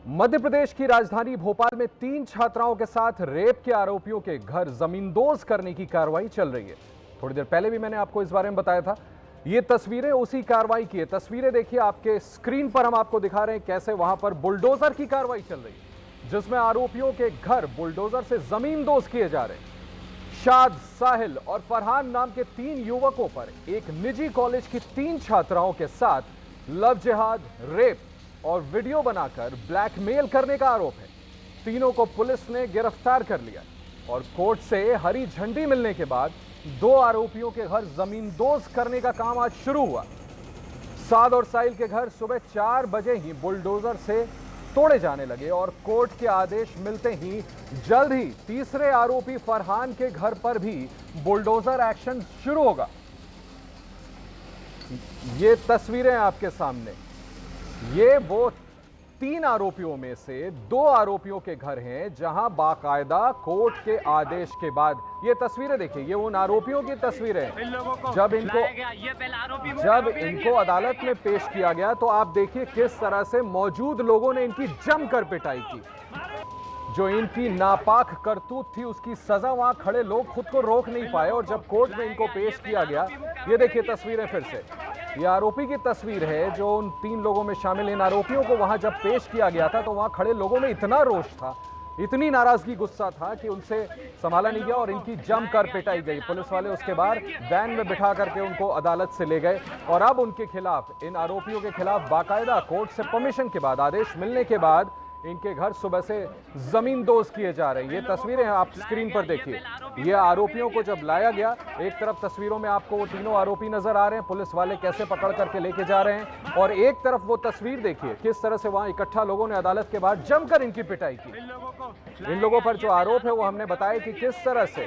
मध्य प्रदेश की राजधानी भोपाल में 3 छात्राओं के साथ रेप के आरोपियों के घर जमींदोज करने की कार्रवाई चल रही है। थोड़ी देर पहले भी मैंने आपको इस बारे में बताया था। ये तस्वीरें उसी कार्रवाई की है। तस्वीरें देखिए, आपके स्क्रीन पर हम आपको दिखा रहे हैं कैसे वहां पर बुलडोजर की कार्रवाई चल रही है, जिसमें आरोपियों के घर बुलडोजर से जमींदोज किए जा रहे हैं। शाद, साहिल और फरहान नाम के 3 युवकों पर एक निजी कॉलेज की 3 छात्राओं के साथ लव जिहाद, रेप और वीडियो बनाकर ब्लैकमेल करने का आरोप है। तीनों को पुलिस ने गिरफ्तार कर लिया और कोर्ट से हरी झंडी मिलने के बाद 2 आरोपियों के घर जमींदोज करने का काम आज शुरू हुआ। साद और साहिल के घर सुबह 4 बजे ही बुलडोजर से तोड़े जाने लगे और कोर्ट के आदेश मिलते ही जल्द ही तीसरे आरोपी फरहान के घर पर भी बुलडोजर एक्शन शुरू होगा। ये तस्वीरें आपके सामने, ये वो 3 आरोपियों में से 2 आरोपियों के घर हैं जहां बाकायदा कोर्ट के आदेश के बाद, ये तस्वीरें देखिए, ये उन आरोपियों की तस्वीरें हैं जब इनको अदालत में पेश किया गया। तो आप देखिए किस तरह से मौजूद लोगों ने इनकी जमकर पिटाई की। जो इनकी नापाक करतूत थी उसकी सजा वहां खड़े लोग खुद को रोक नहीं पाए और जब कोर्ट में इनको पेश किया गया, ये देखिए तस्वीरें फिर से, ये आरोपी की तस्वीर है जो उन 3 लोगों में शामिल। इन आरोपियों को वहां जब पेश किया गया था तो वहां खड़े लोगों में इतना रोष था, इतनी नाराजगी, गुस्सा था कि उनसे संभाला नहीं गया और इनकी जमकर पिटाई गई। पुलिस वाले उसके बाद वैन में बिठा करके उनको अदालत से ले गए और अब उनके खिलाफ, इन आरोपियों के खिलाफ बाकायदा कोर्ट से परमिशन के बाद, आदेश मिलने के बाद इनके घर सुबह से जमींदोज किए जा रहे हैं। ये तस्वीरें आप स्क्रीन पर देखिए। ये आरोपियों को जब लाया गया, एक तरफ तस्वीरों में आपको वो तीनों आरोपी नजर आ रहे हैं, पुलिस वाले कैसे पकड़ करके लेके जा रहे हैं, और एक तरफ वो तस्वीर देखिए किस तरह से वहां इकट्ठा लोगों ने अदालत के बाद जमकर इनकी पिटाई की। इन लोगों पर जो आरोप है वो हमने बताया कि किस तरह से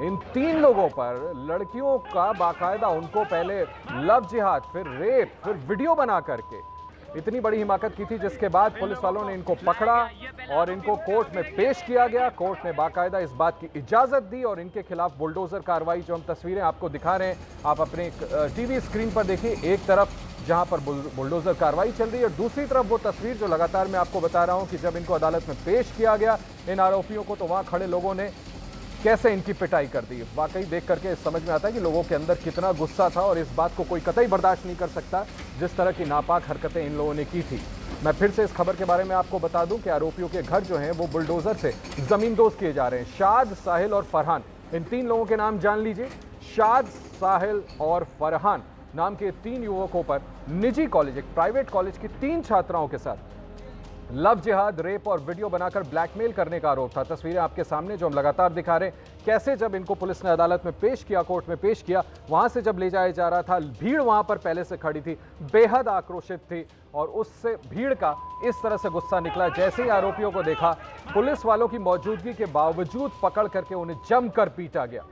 इन 3 लोगों पर लड़कियों का बाकायदा, उनको पहले लव जिहाद, फिर रेप, फिर वीडियो बना करके इतनी बड़ी हिमाकत की थी, जिसके बाद पुलिस वालों ने इनको पकड़ा और इनको कोर्ट में पेश किया गया। कोर्ट ने बाकायदा इस बात की इजाजत दी और इनके खिलाफ बुलडोजर कार्रवाई, जो हम तस्वीरें आपको दिखा रहे हैं, आप अपने टीवी स्क्रीन पर देखिए। एक तरफ जहां पर बुलडोजर कार्रवाई चल रही है और दूसरी तरफ वो तस्वीर जो लगातार मैं आपको बता रहा हूं कि जब इनको अदालत में पेश किया गया इन आरोपियों को, तो वहां खड़े लोगों ने कैसे इनकी पिटाई कर दी। वाकई देख करके समझ में आता है कि लोगों के अंदर कितना गुस्सा था और इस बात को कोई कतई बर्दाश्त नहीं कर सकता जिस तरह की नापाक हरकतें इन लोगों ने की थी। मैं फिर से इस खबर के बारे में आपको बता दूं कि आरोपियों के घर जो हैं वो बुलडोजर से जमींदोज किए जा रहे हैं। शाद, साहिल और फरहान, इन 3 लोगों के नाम जान लीजिए। शाद, साहिल और फरहान नाम के 3 युवकों पर निजी कॉलेज, एक प्राइवेट कॉलेज की 3 छात्राओं के साथ लव जिहाद, रेप और वीडियो बनाकर ब्लैकमेल करने का आरोप था। तस्वीरें आपके सामने जो हम लगातार दिखा रहे हैं, कैसे जब इनको पुलिस ने अदालत में पेश किया, कोर्ट में पेश किया, वहां से जब ले जाया जा रहा था, भीड़ वहां पर पहले से खड़ी थी, बेहद आक्रोशित थी और उससे भीड़ का इस तरह से गुस्सा निकला। जैसे ही आरोपियों को देखा, पुलिस वालों की मौजूदगी के बावजूद पकड़ करके उन्हें जमकर पीटा गया।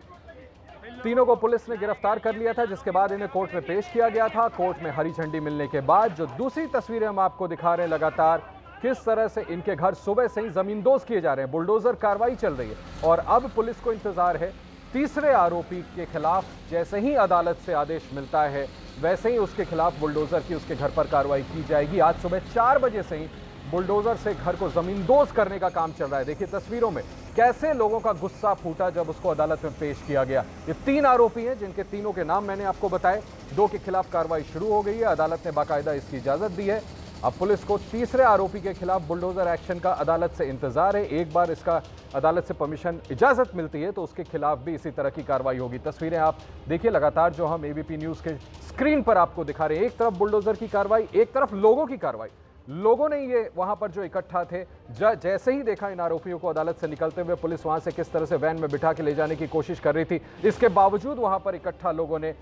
तीनों को पुलिस ने गिरफ्तार कर लिया था, जिसके बाद इन्हें कोर्ट में पेश किया गया था। कोर्ट में हरी झंडी मिलने के बाद जो दूसरी तस्वीरें हम आपको दिखा रहे हैं, लगातार किस तरह से इनके घर सुबह से ही जमींदोज किए जा रहे हैं, बुलडोजर कार्रवाई चल रही है और अब पुलिस को इंतजार है तीसरे आरोपी के खिलाफ। जैसे ही अदालत से आदेश मिलता है वैसे ही उसके खिलाफ बुलडोजर की उसके घर पर कार्रवाई की जाएगी। आज सुबह 4 बजे से ही बुलडोजर से घर को जमींदोज करने का काम चल रहा है। देखिए तस्वीरों में कैसे लोगों का गुस्सा फूटा जब उसको अदालत में पेश किया गया। ये 3 आरोपी हैं जिनके तीनों के नाम मैंने आपको बताए। 2 के खिलाफ कार्रवाई शुरू हो गई है, अदालत ने बाकायदा इसकी इजाजत दी है। अब पुलिस को तीसरे आरोपी के खिलाफ बुलडोजर एक्शन का अदालत से इंतजार है। एक बार इसका अदालत से परमिशन, इजाजत मिलती है तो उसके खिलाफ भी इसी तरह की कार्रवाई होगी। तस्वीरें आप देखिए लगातार जो हम एबीपी न्यूज़ के स्क्रीन पर आपको दिखा रहे हैं। एक तरफ बुलडोजर की कार्रवाई, एक तरफ लोगों की कार्रवाई। लोगों ने ये वहां पर जो इकट्ठा थे, जैसे ही देखा इन आरोपियों को अदालत से निकलते हुए, पुलिस वहां से किस तरह से वैन में बिठा के ले जाने की कोशिश कर रही थी, इसके बावजूद वहां पर इकट्ठा लोगों ने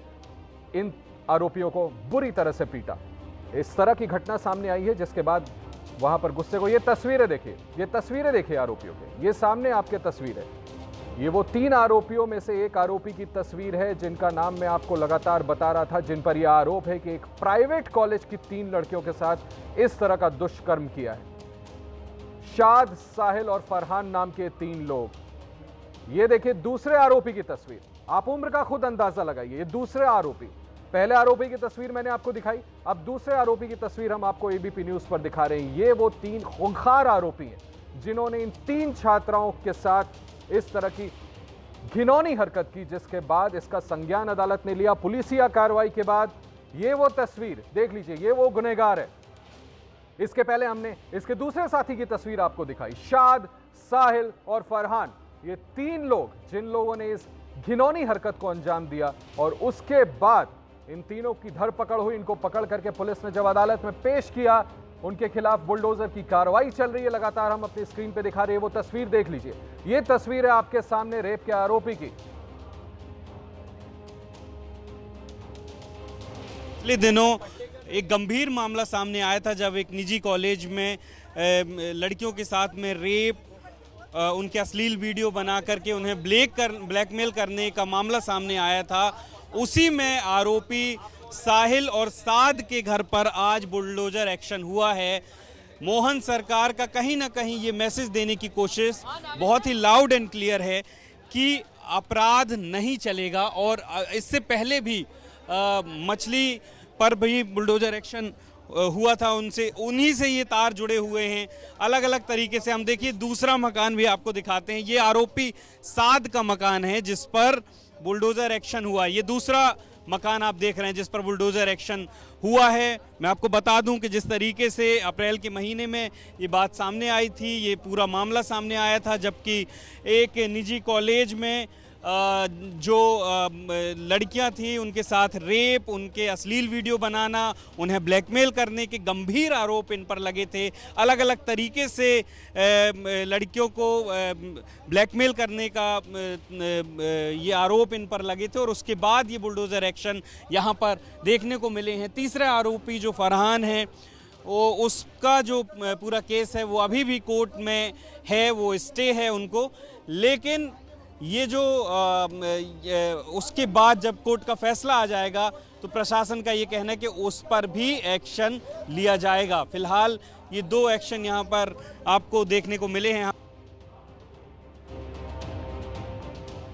इन आरोपियों को बुरी तरह से पीटा। इस तरह की घटना सामने आई है जिसके बाद वहां पर गुस्से को, ये तस्वीरें देखिए, ये तस्वीरें देखिए आरोपियों के, ये सामने आपके तस्वीर है। ये वो 3 आरोपियों में से एक आरोपी की तस्वीर है जिनका नाम मैं आपको लगातार बता रहा था, जिन पर यह आरोप है कि एक प्राइवेट कॉलेज की 3 लड़कियों के साथ इस तरह का दुष्कर्म किया है। शाद, साहिल और फरहान नाम के 3 लोग। ये देखिए दूसरे आरोपी की तस्वीर, आप उम्र का खुद अंदाजा लगाइए। ये दूसरे आरोपी, पहले आरोपी की तस्वीर मैंने आपको दिखाई, अब दूसरे आरोपी की तस्वीर हम आपको एबीपी न्यूज पर दिखा रहे हैं। ये वो 3 खूंखार आरोपी हैं जिन्होंने इन 3 छात्राओं के साथ इस तरह की घिनौनी हरकत की, जिसके बाद इसका संज्ञान अदालत ने लिया। पुलिसिया कार्रवाई के बाद ये वो तस्वीर देख लीजिए, ये वो गुनहगार है। इसके पहले हमने इसके दूसरे साथी की तस्वीर आपको दिखाई, शाद, साहिल और फरहान। ये 3 लोग जिन लोगों ने इस घिनौनी हरकत को अंजाम दिया, और उसके बाद इन तीनों की धरपकड़ हुई। इनको पकड़ करके पुलिस ने जब अदालत में पेश किया, उनके खिलाफ बुलडोजर की कार्रवाई चल रही है। लगातार हम अपनी स्क्रीन पे दिखा रहे हैं, वो तस्वीर देख लीजिए। ये तस्वीर है आपके सामने रेप के आरोपी की। पिछले दिनों एक गंभीर मामला सामने आया था जब एक निजी कॉलेज में लड़कियों के साथ में रेप, उनके अश्लील वीडियो बना करके उन्हें ब्लैकमेल करने का मामला सामने आया था। उसी में आरोपी साहिल और साद के घर पर आज बुलडोजर एक्शन हुआ है। मोहन सरकार का कहीं ना कहीं ये मैसेज देने की कोशिश बहुत ही लाउड एंड क्लियर है कि अपराध नहीं चलेगा। और इससे पहले भी मछली पर भी बुलडोजर एक्शन हुआ था, उन्हीं से ये तार जुड़े हुए हैं अलग अलग तरीके से। हम देखिए दूसरा मकान भी आपको दिखाते हैं। ये आरोपी साद का मकान है जिस पर बुलडोजर एक्शन हुआ। ये दूसरा मकान आप देख रहे हैं जिस पर बुलडोजर एक्शन हुआ है। मैं आपको बता दूं कि जिस तरीके से अप्रैल के महीने में ये बात सामने आई थी, ये पूरा मामला सामने आया था, जबकि एक निजी कॉलेज में जो लड़कियां थी उनके साथ रेप, उनके अश्लील वीडियो बनाना, उन्हें ब्लैकमेल करने के गंभीर आरोप इन पर लगे थे। अलग अलग तरीके से लड़कियों को ब्लैकमेल करने का ये आरोप इन पर लगे थे, और उसके बाद ये बुलडोजर एक्शन यहाँ पर देखने को मिले हैं। तीसरा आरोपी जो फरहान है, वो उसका जो पूरा केस है वो अभी भी कोर्ट में है, वो स्टे है उनको। लेकिन ये जो उसके बाद जब कोर्ट का फैसला आ जाएगा तो प्रशासन का ये कहना है कि उस पर भी एक्शन लिया जाएगा। फिलहाल ये 2 एक्शन यहाँ पर आपको देखने को मिले हैं।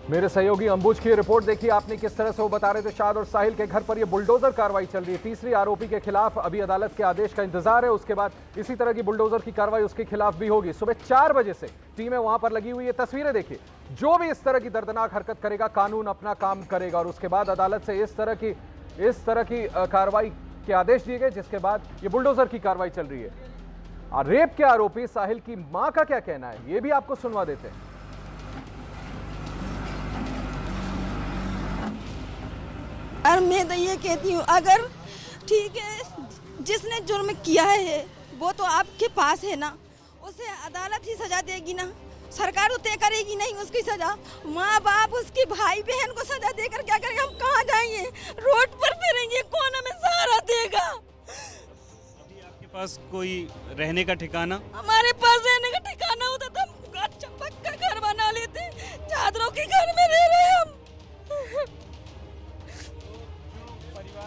मेरे सहयोगी अंबुज की रिपोर्ट देखिए आपने, किस तरह से वो बता रहे थे शाद और साहिल के घर पर ये बुलडोजर कार्रवाई चल रही है। तीसरी आरोपी के खिलाफ अभी अदालत के आदेश का इंतजार है, उसके बाद इसी तरह की बुलडोजर की कार्रवाई उसके खिलाफ भी होगी। सुबह 4 बजे से टीमें वहां पर लगी हुई है। तस्वीरें देखिए, जो भी इस तरह की दर्दनाक हरकत करेगा कानून अपना काम करेगा, और उसके बाद अदालत से इस तरह की कार्रवाई के आदेश दिए गए, जिसके बाद ये बुलडोजर की कार्रवाई चल रही है। रेप के आरोपी साहिल की मां का क्या कहना है, ये भी आपको सुनवा देते हैं। और मैं तो ये कहती हूँ, अगर ठीक है जिसने जुर्म किया है वो तो आपके पास है ना, उसे अदालत ही सजा देगी ना, सरकार तो तय करेगी नहीं उसकी सजा। माँ बाप उसके भाई बहन को सजा देकर क्या करेंगे? हम कहाँ जाएंगे? रोड पर फिरेंगे, कौन हमें सहारा देगा? अभी आपके पास कोई रहने का ठिकाना? हमारे पास रहने का ठिकाना होता तो हम अच्छा पक्का घर बना लेते, चादरों के घर में रह रहे हम।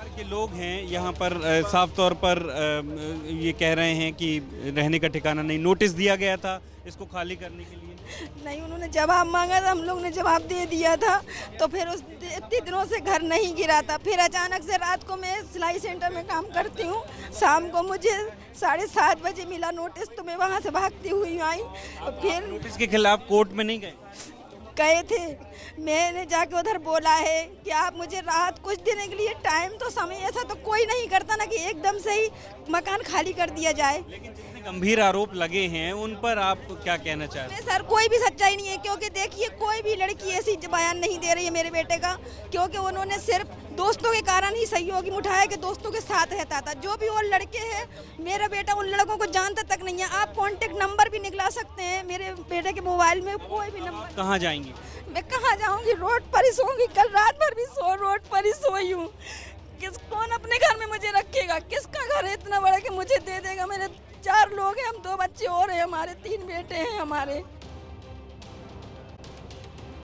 के लोग हैं यहाँ पर साफ तौर पर ये कह रहे हैं कि रहने का ठिकाना नहीं, नोटिस दिया गया था इसको खाली करने के लिए। नहीं, उन्होंने जवाब मांगा था, हम लोग ने जवाब दे दिया था, तो फिर उस इतने दिनों से घर नहीं गिरा था। फिर अचानक से रात को, मैं सिलाई सेंटर में काम करती हूँ, शाम को मुझे 7:30 बजे मिला नोटिस, तो मैं वहाँ से भागती हुई आई। फिर नोटिस के खिलाफ कोर्ट में नहीं गए थे, मैंने जाके उधर बोला है कि आप मुझे राहत कुछ देने के लिए टाइम तो समय, ऐसा तो कोई नहीं करता ना कि एकदम से ही मकान खाली कर दिया जाए। लेकिन जितने गंभीर आरोप लगे हैं उन पर आप क्या कहना चाहते हैं? सर कोई भी सच्चाई नहीं है, क्योंकि देखिए कोई भी लड़की ऐसी बयान नहीं दे रही है मेरे बेटे का, क्योंकि उन्होंने सिर्फ दोस्तों के कारण ही सहयोगी उठाया कि दोस्तों के साथ रहता था। जो भी और लड़के हैं, मेरा बेटा उन लड़कों को जानता तक नहीं है। आप कॉन्टेक्ट नंबर भी निकला सकते हैं मेरे बेटे के मोबाइल में, कोई भी नंबर। कहाँ जाएंगी? मैं कहाँ जाऊँगी? रोड पर ही सोऊंगी। कल रात भर भी रोड पर ही सोई हूँ। कौन अपने घर में मुझे रखेगा? किसका घर है इतना बड़ा कि मुझे दे देगा? मेरे 4 लोग हैं, हम 2 बच्चे और हैं, हमारे 3 बेटे हैं हमारे।